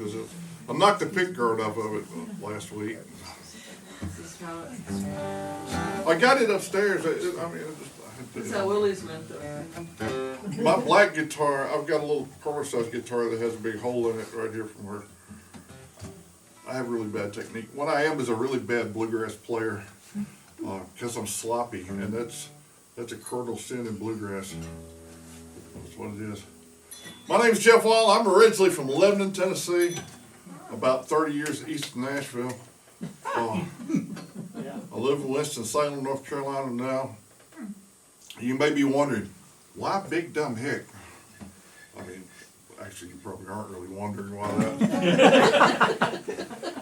because I knocked the pick guard off of it last week. I got it upstairs. That's how Willie's went though. My black guitar, I've got a little quarter-size guitar that has a big hole in it right here from where I have really bad technique. What I am is a really bad bluegrass player because I'm sloppy, and that's a cardinal sin in bluegrass. That's what it is. My name's Jeff Wall. I'm originally from Lebanon, Tennessee, about 30 years east of Nashville. I live in Winston-Salem, North Carolina now. You may be wondering, why Big Dumb Hick? I mean, actually, you probably aren't really wondering why that.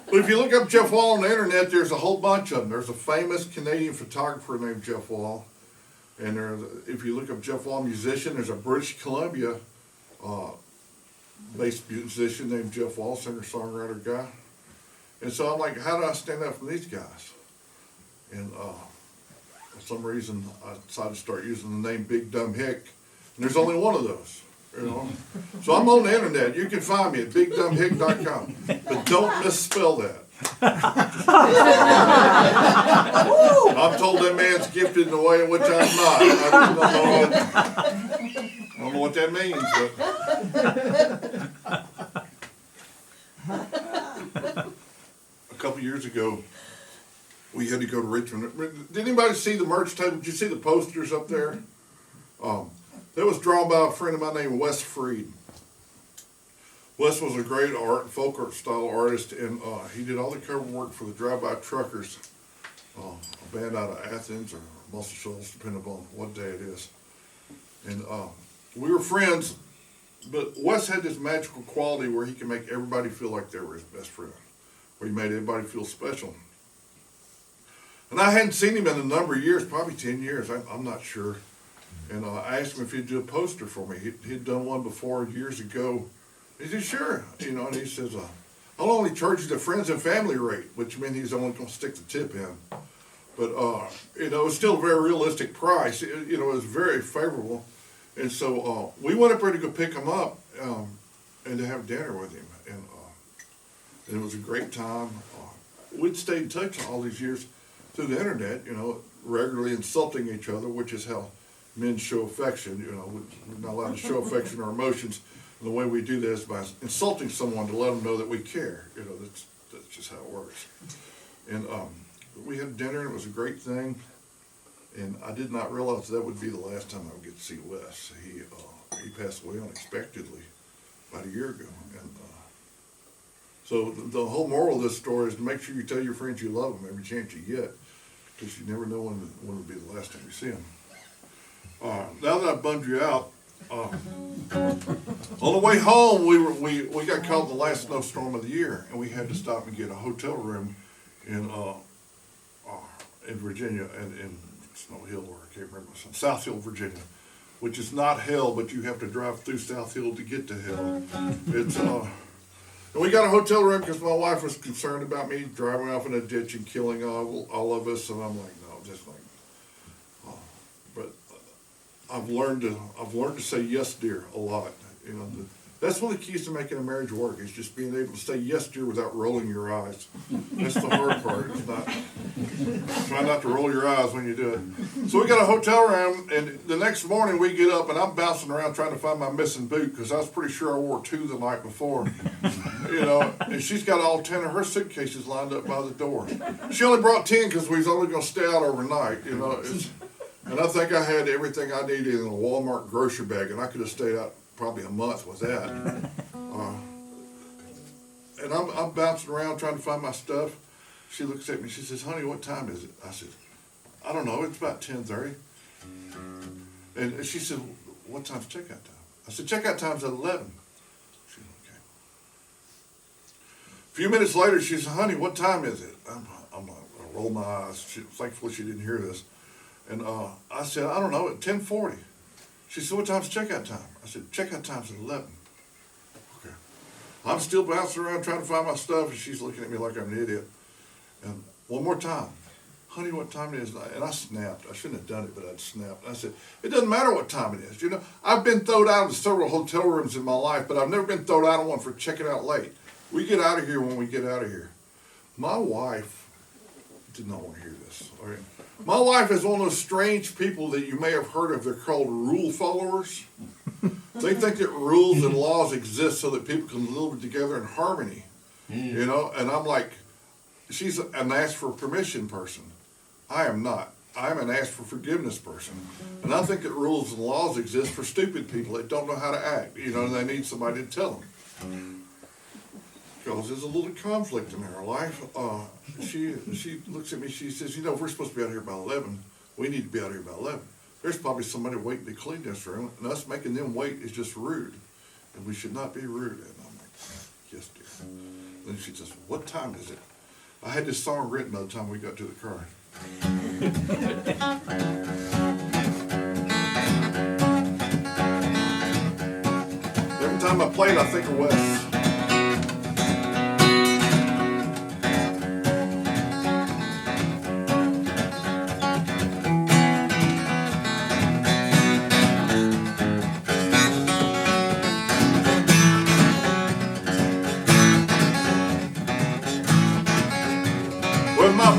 But if you look up Jeff Wall on the internet, there's a whole bunch of them. There's a famous Canadian photographer named Jeff Wall. And if you look up Jeff Wall musician, there's a British Columbia based musician named Jeff Wall, singer-songwriter guy. And so I'm like, how do I stand out from these guys? And for some reason, I decided to start using the name Big Dumb Hick. And there's only one of those, you know. So I'm on the internet. You can find me at bigdumbhick.com. But don't misspell that. I'm told that man's gifted in a way in which I'm not. I don't know what that means, but a couple years ago, we had to go to Richmond. Did anybody see the merch table? Did you see the posters up there? That was drawn by a friend of mine named Wes Freed. Wes was a great folk art style artist, and he did all the cover work for the Drive-By Truckers, a band out of Athens or Muscle Shoals, depending upon what day it is. And we were friends, but Wes had this magical quality where he could make everybody feel like they were his best friend, where he made everybody feel special. And I hadn't seen him in a number of years, probably 10 years, I'm not sure. And I asked him if he'd do a poster for me. He'd done one before years ago. He said, sure. You know, and he says, I'll only charge you the friends and family rate, which meant he's only going to stick the tip in. But, you know, it was still a very realistic price. You know, it was very favorable. And so we went up there to go pick him up and to have dinner with him. And it was a great time. We'd stayed in touch all these years through the internet, you know, regularly insulting each other, which is how men show affection. You know, we're not allowed to show affection or emotions. And the way we do that is by insulting someone to let them know that we care. You know, that's just how it works. And we had dinner, and it was a great thing. And I did not realize that would be the last time I would get to see Wes. He passed away unexpectedly about a year ago. And so the whole moral of this story is to make sure you tell your friends you love them every chance you get, because you never know when it will be the last time you see them. Now that I've bummed you out, on the way home, we got caught in the last snowstorm of the year, and we had to stop and get a hotel room in Virginia, and in Snow Hill, or I can't remember, South Hill, Virginia, which is not hell, but you have to drive through South Hill to get to hell. It's and we got a hotel room because my wife was concerned about me driving off in a ditch and killing all of us, and I'm like, no, just like. But I've learned to say yes, dear, a lot. You know, that's one of the keys to making a marriage work, is just being able to say yes, dear, without rolling your eyes. That's the hard part. It's not. Try not to roll your eyes when you do it. So we got a hotel room, and the next morning we get up, and I'm bouncing around trying to find my missing boot, because I was pretty sure I wore 2 the night before. You know, and she's got all 10 of her suitcases lined up by the door. She only brought 10 because we was only going to stay out overnight. You know, and I think I had everything I needed in a Walmart grocery bag, and I could have stayed out probably a month with that. And I'm bouncing around trying to find my stuff. She looks at me, she says, honey, what time is it? I said, I don't know, it's about 10:30. And she said, what time's checkout time? I said, checkout time's at 11. She said, okay. A few minutes later, she said, honey, what time is it? I roll my eyes. Thankfully, she didn't hear this. And I said, I don't know, at 10:40. She said, what time's checkout time? I said, checkout time's at 11. Okay. I'm still bouncing around trying to find my stuff, and she's looking at me like I'm an idiot. And one more time, honey, what time it is? And I snapped. I shouldn't have done it, but I'd snapped. I said, it doesn't matter what time it is. You know, I've been thrown out of several hotel rooms in my life, but I've never been thrown out of one for checking out late. We get out of here when we get out of here. My wife did not want to hear this. All right. My wife is one of those strange people that you may have heard of. They're called rule followers. They think that rules and laws exist so that people can live together in harmony. You know, and I'm like, she's an ask for permission person. I am not. I'm an ask for forgiveness person. And I think that rules and laws exist for stupid people that don't know how to act. You know, and they need somebody to tell them. Because there's a little conflict in her life. She looks at me, she says, you know, if we're supposed to be out here by 11, we need to be out here by 11. There's probably somebody waiting to clean this room, and us making them wait is just rude. And we should not be rude. And I'm like, yes, dear. Then she says, what time is it? I had this song written by the time we got to the car. Every time I play it, I think of Wes.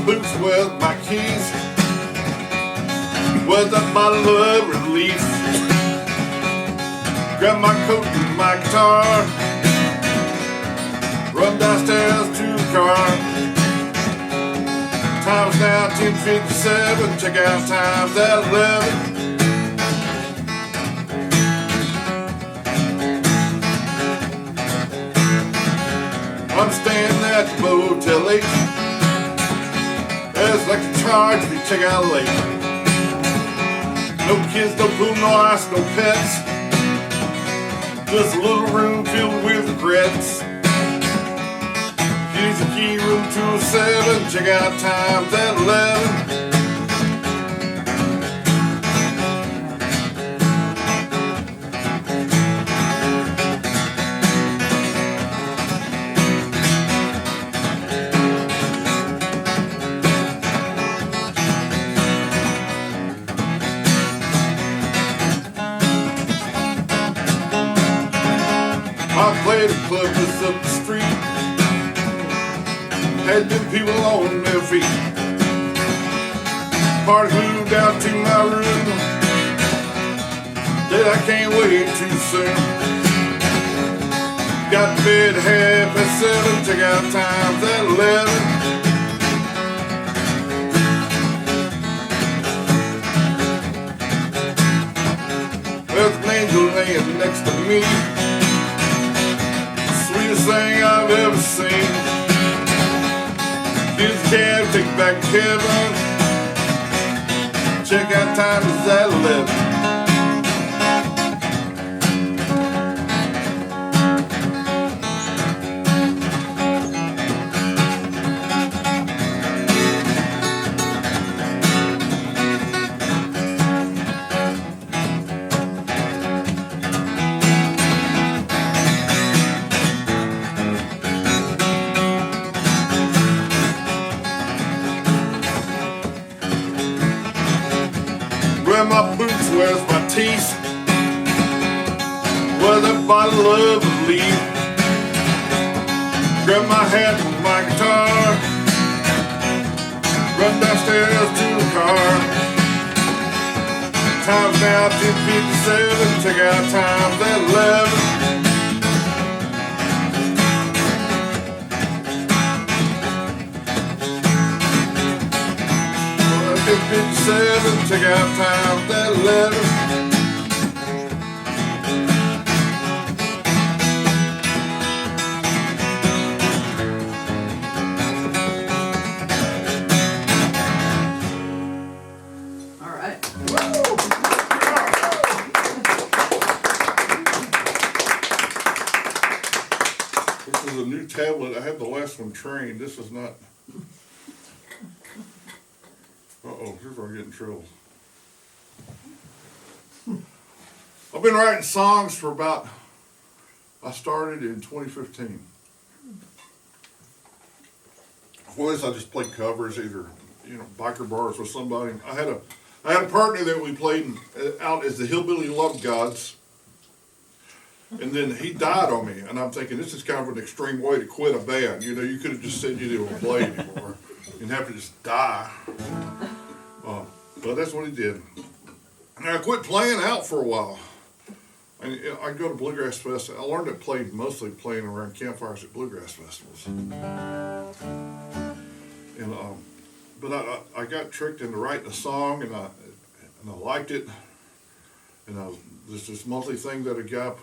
Boots with my keys, with a bottle of relief, grab my coat and my guitar, run downstairs to the car. Time's now 10:57, check out times at 11. I'm staying at the Motel 8. It's like a charge if you check out late. No kids, no pool, no ice, no pets. Just a little room filled with regrets. Here's the key, room 207. Check out times at 11. I played a club just up the street, had them people on their feet. Party moved out to my room, that I can't wait too soon. Got to bed at 7:30, check out times at 11. There's an angel laying next to me, sweetest thing I've ever seen. Get the cab, take it back to heaven. Check out time is at 11. Wear my boots, where's my teeth? With a bottle of relief. Grab my hat and my guitar, run downstairs to the car. Time's now 10:57, check out times at 11. 57, check out times at 11. All right. This is a new tablet. I had the last one trained. This is not. Uh-oh, here's where I get in trouble. I've been writing songs for about, I started in 2015. Well, I just played covers, either, you know, biker bars with somebody. I had a partner that we played out as the Hillbilly Love Gods. And then he died on me, and I'm thinking this is kind of an extreme way to quit a band. You know, you could have just said you didn't want to play anymore. You'd have to just die. But that's what he did. And I quit playing out for a while. And I go to bluegrass festivals. I learned to play mostly playing around campfires at bluegrass festivals. And but I got tricked into writing a song, and I liked it. And there's this monthly thing that a guy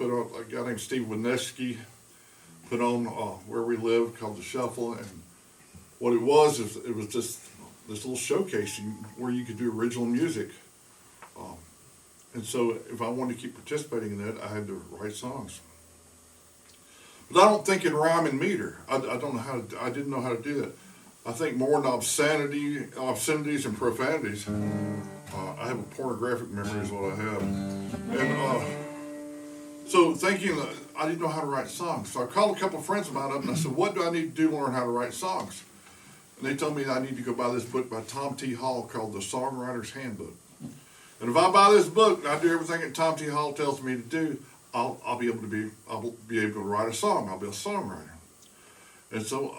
named Steve Wineski put on where we live called The Shuffle. And what it was is it was just this little showcase where you could do original music. And so if I wanted to keep participating in that, I had to write songs. But I don't think in rhyme and meter. I don't know how to, I didn't know how to do that. I think more in obscenities and profanities. I have a pornographic memory is what I have. And so thinking, I didn't know how to write songs. So I called a couple of friends of mine up and I said, what do I need to do to learn how to write songs? And they told me I need to go buy this book by Tom T. Hall called The Songwriter's Handbook. And if I buy this book and I do everything that Tom T. Hall tells me to do, I'll be able to write a song. I'll be a songwriter. And so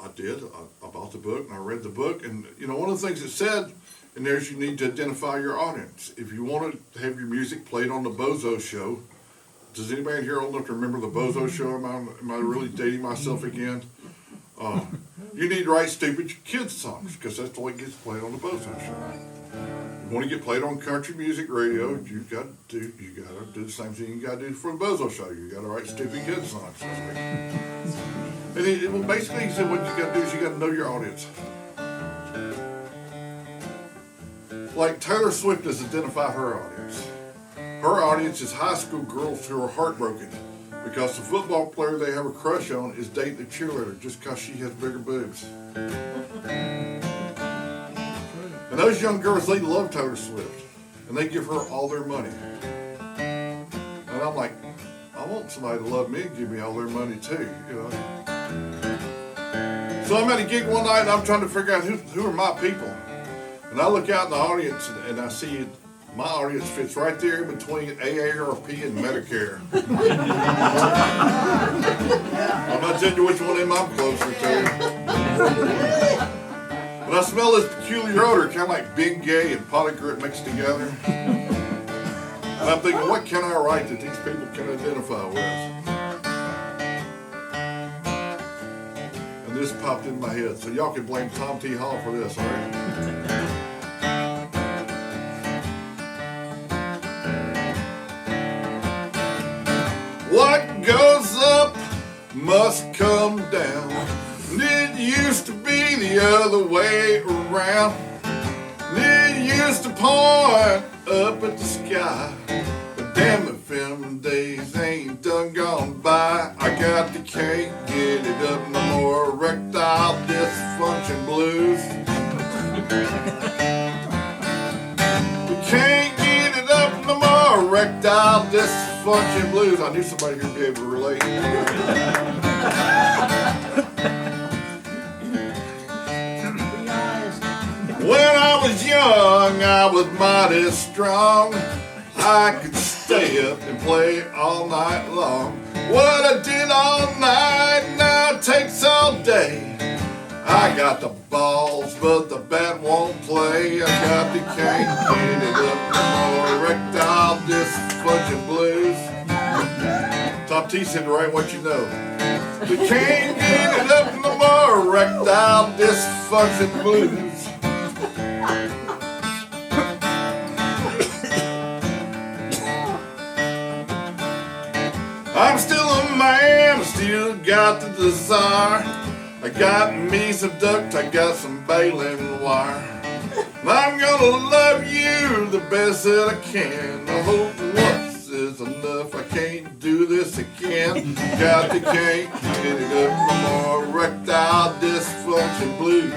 I did. I bought the book and I read the book. And you know, one of the things it said in there is you need to identify your audience. If you want to have your music played on the Bozo Show, does anybody here old enough to remember the Bozo Show? Am I really dating myself again? You need to write stupid kids songs because that's the way it gets played on the Bozo Show. You want to get played on country music radio, you gotta do the same thing you gotta do for the Bozo Show. You gotta write stupid kids songs. And basically he said what you gotta do is you gotta know your audience. Like Taylor Swift has identified her audience. Her audience is high school girls who are heartbroken because the football player they have a crush on is dating the cheerleader just because she has bigger boobs. And those young girls, they love Taylor Swift, and they give her all their money. And I'm like, I want somebody to love me and give me all their money too, you know. So I'm at a gig one night, and I'm trying to figure out who are my people. And I look out in the audience, and I see my audience fits right there between AARP and Medicare. I'm not telling you which one of them I'm closer to. But I smell this peculiar odor, kind of like Big Gay and potted grit mixed together. And I'm thinking, what can I write that these people can identify with? And this popped in my head, so y'all can blame Tom T. Hall for this, all right? What goes up must come down. It used to be the other way around. It used to point up at the sky. But damn if them days ain't done gone by. I got the can't get it up no more. Erectile dysfunction blues. We can't get it up no more. Erectile dysfunction blues. I knew somebody here would be able to relate. When I was young, I was mighty strong. I could stay up and play all night long. What I did all night now takes all day. I got the balls, but the bat won't play. I got the can't get it up no more. Erectile dysfunction blues. Top T said to write what you know. We can't get it up no more. Erectile dysfunction blues. I'm still a man, I still got the desire. I got me some duct, I got some baling wire. And I'm gonna love you the best that I can. I hope once is enough, I can't do this again. Got the can't get it up no more. Erectile dysfunction blues.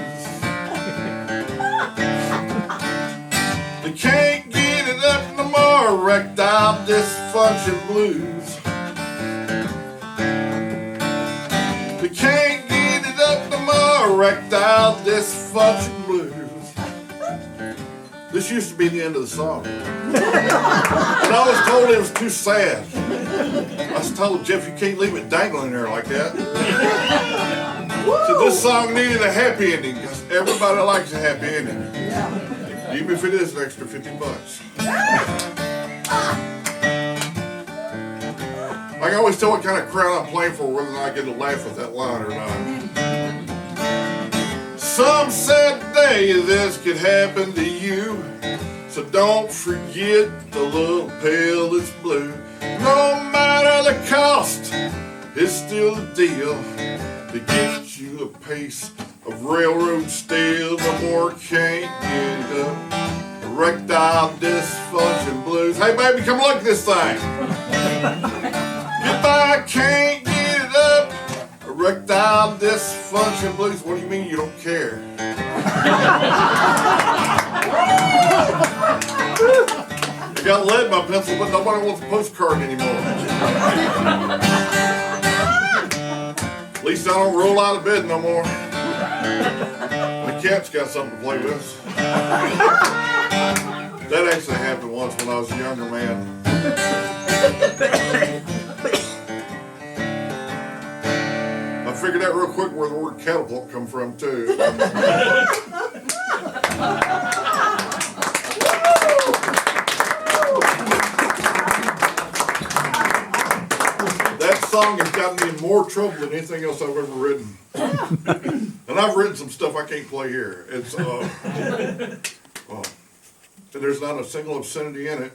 The can't get it up no more. Erectile dysfunction blues. Can't get it up no more. Erectile dysfunction blues. This used to be the end of the song. And I was told it was too sad. I was told Jeff, you can't leave it dangling there like that. So this song needed a happy ending because everybody likes a happy ending. Even if it is an extra $50. I can always tell what kind of crowd I'm playing for, whether or not I get a laugh with that line or not. Some sad day this could happen to you, so don't forget the little pill that's blue. No matter the cost, it's still a deal to get you a piece of railroad steel. No more can't get up. Erectile dysfunction blues. Hey baby, come look at this thing. If I can't get up, erectile dysfunction blues. What do you mean you don't care? I got lead in my pencil, but nobody wants a postcard anymore. At least I don't roll out of bed no more. The cat's got something to play with. That actually happened once when I was a younger man. I figured out real quick where the word catapult come from too. That song has gotten me in more trouble than anything else I've ever written. And I've written some stuff I can't play here. It's and there's not a single obscenity in it.